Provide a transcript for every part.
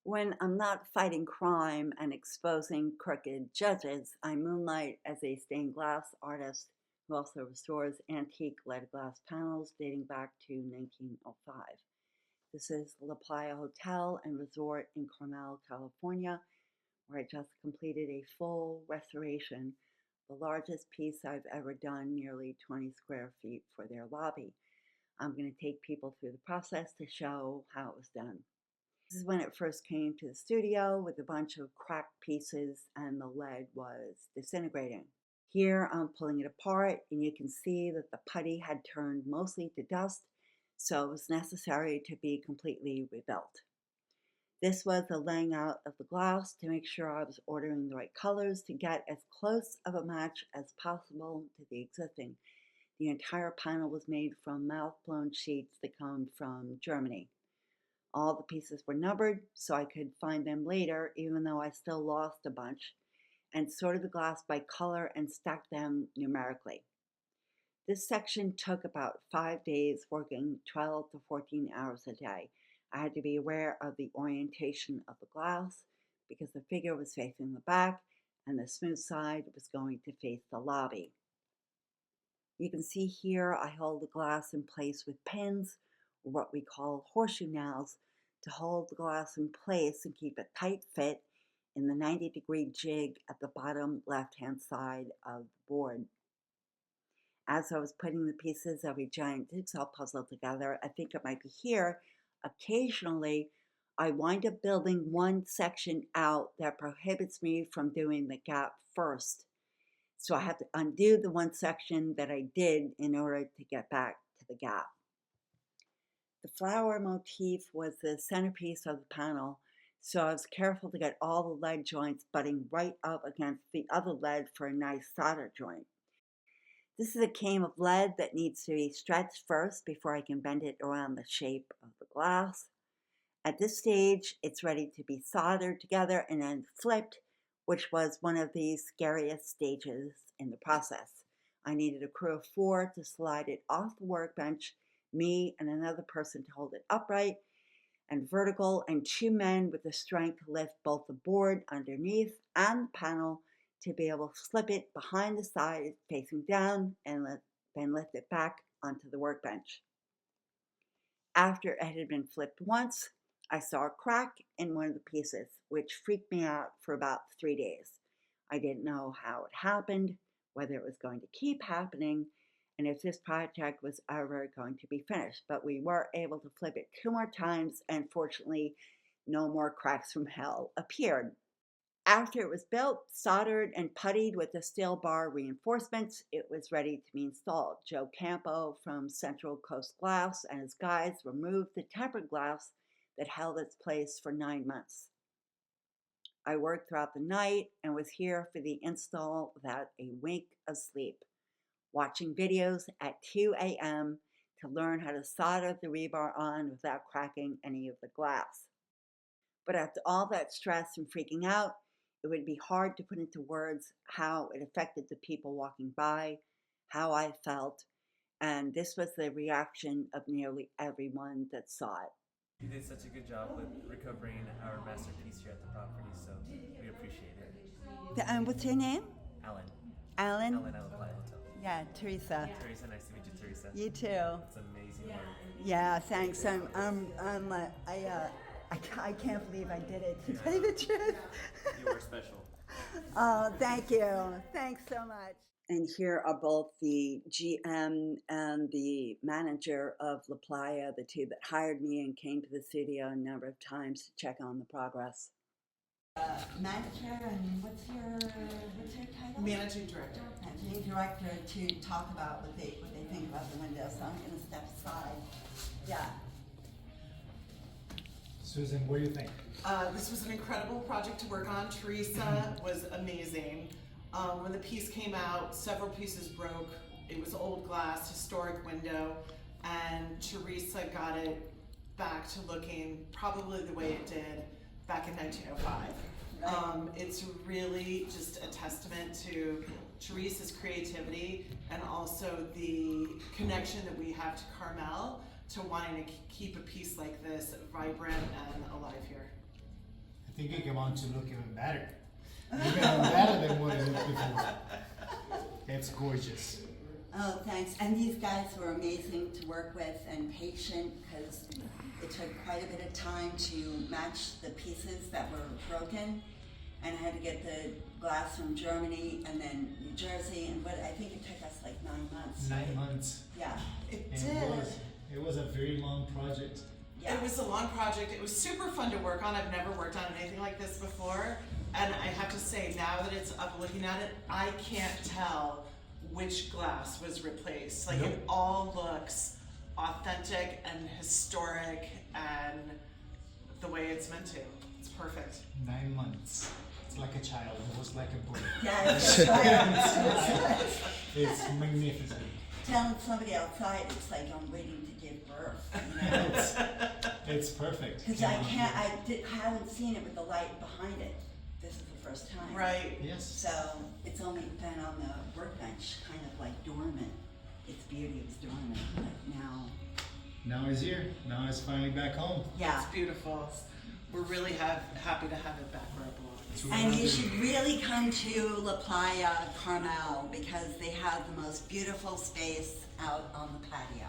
When I'm not fighting crime and exposing crooked judges, I moonlight as a stained glass artist who also restores antique lead glass panels dating back to 1905. This is LaPlaya Hotel and Resort in Carmel, California, where I just completed a full restoration, the largest piece I've ever done, nearly 20 square feet for their lobby. I'm going to take people through the process to show how it was done. This is when it first came to the studio with a bunch of cracked pieces and the lead was disintegrating. Here I'm pulling it apart and you can see that the putty had turned mostly to dust, so it was necessary to be completely rebuilt. This was the laying out of the glass to make sure I was ordering the right colors to get as close of a match as possible to the existing. The entire panel was made from mouth-blown sheets that come from Germany. All the pieces were numbered so I could find them later, even though I still lost a bunch, and sorted the glass by color and stacked them numerically. This section took about 5 days, working 12 to 14 hours a day. I had to be aware of the orientation of the glass because the figure was facing the back and the smooth side was going to face the lobby. You can see here I hold the glass in place with pins, or what we call horseshoe nails, to hold the glass in place and keep it tight fit in the 90-degree jig at the bottom left-hand side of the board. As I was putting the pieces of a giant jigsaw puzzle together, I think it might be here, occasionally I wind up building one section out that prohibits me from doing the gap first. So I have to undo the one section that I did in order to get back to the gap. The flower motif was the centerpiece of the panel, so I was careful to get all the lead joints butting right up against the other lead for a nice solder joint. This is a cane of lead that needs to be stretched first before I can bend it around the shape of the glass. At this stage, it's ready to be soldered together and then flipped, which was one of the scariest stages in the process. I needed a crew of 4 to slide it off the workbench, me and another person to hold it upright and vertical, and 2 men with the strength to lift both the board underneath and the panel to be able to slip it behind the side facing down and then lift it back onto the workbench. After it had been flipped once, I saw a crack in one of the pieces, which freaked me out for about 3 days. I didn't know how it happened, whether it was going to keep happening, and if this project was ever going to be finished. But we were able to flip it 2 more times, and fortunately, no more cracks from hell appeared. After it was built, soldered, and puttied with the steel bar reinforcements, it was ready to be installed. Joe Campo from Central Coast Glass and his guys removed the tempered glass that held its place for 9 months. I worked throughout the night and was here for the install without a wink of sleep, watching videos at 2 a.m. to learn how to solder the rebar on without cracking any of the glass. But after all that stress and freaking out, it would be hard to put into words how it affected the people walking by, how I felt, and this was the reaction of nearly everyone that saw it. You did such a good job with recovering our masterpiece here at the property, so we appreciate it. And what's your name? Alan. Alan? Alan at LaPlaya Hotel. Yeah, Teresa. Teresa, nice to meet you, Teresa. You too. It's amazing work. Yeah, thanks. I can't believe I did it, to tell you the truth. You are special. Oh, thank you. Thanks so much. And here are both the GM and the manager of LaPlaya, the two that hired me and came to the studio a number of times to check on the progress. Manager, and what's your title? Managing Director. Managing Director, to talk about what they think about the window. So I'm going to step aside. Yeah. Susan, what do you think? This was an incredible project to work on. Teresa was amazing. When the piece came out, several pieces broke. It was old glass, historic window, and Teresa got it back to looking probably the way it did back in 1905. It's really just a testament to Teresa's creativity and also the connection that we have to Carmel, to wanting to keep a piece like this vibrant and alive here. think it came on to look even better. Even better than what it looked before. It's gorgeous. Oh, thanks. And these guys were amazing to work with and patient because it took quite a bit of time to match the pieces that were broken. And I had to get the glass from Germany and then New Jersey, and I think it took us like 9 months. 9 months. Yeah. It And did. it was a very long project. Yeah. It was a long project. It was super fun to work on. I've never worked on anything like this before. And I have to say, now that it's up looking at it, I can't tell which glass was replaced. Like, Nope. it all looks authentic and historic and the way it's meant to. It's perfect. 9 months. It's like a child. It was like a boy. Yeah, it's right. It's magnificent. Telling somebody outside, it's like I'm waiting to give birth. You know? It's perfect. Because I haven't seen it with the light behind it. This is the first time. Right. Yes. So it's only been on the workbench, kind of like dormant. Its beauty was dormant, but now. Now it's here. Now it's finally back home. Yeah. It's beautiful. We're really happy to have it back where it belongs. And you should really come to LaPlaya, Carmel, because they have the most beautiful space out on the patio.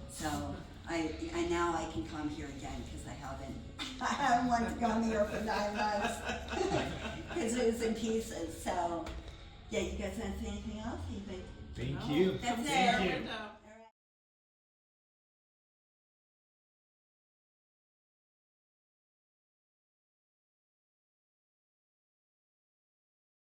So I now I can come here again because I haven't wanted to come here for 9 months because it was in pieces. So yeah, you guys want to say anything else? You think? Thank you. That's Thank it. you. No.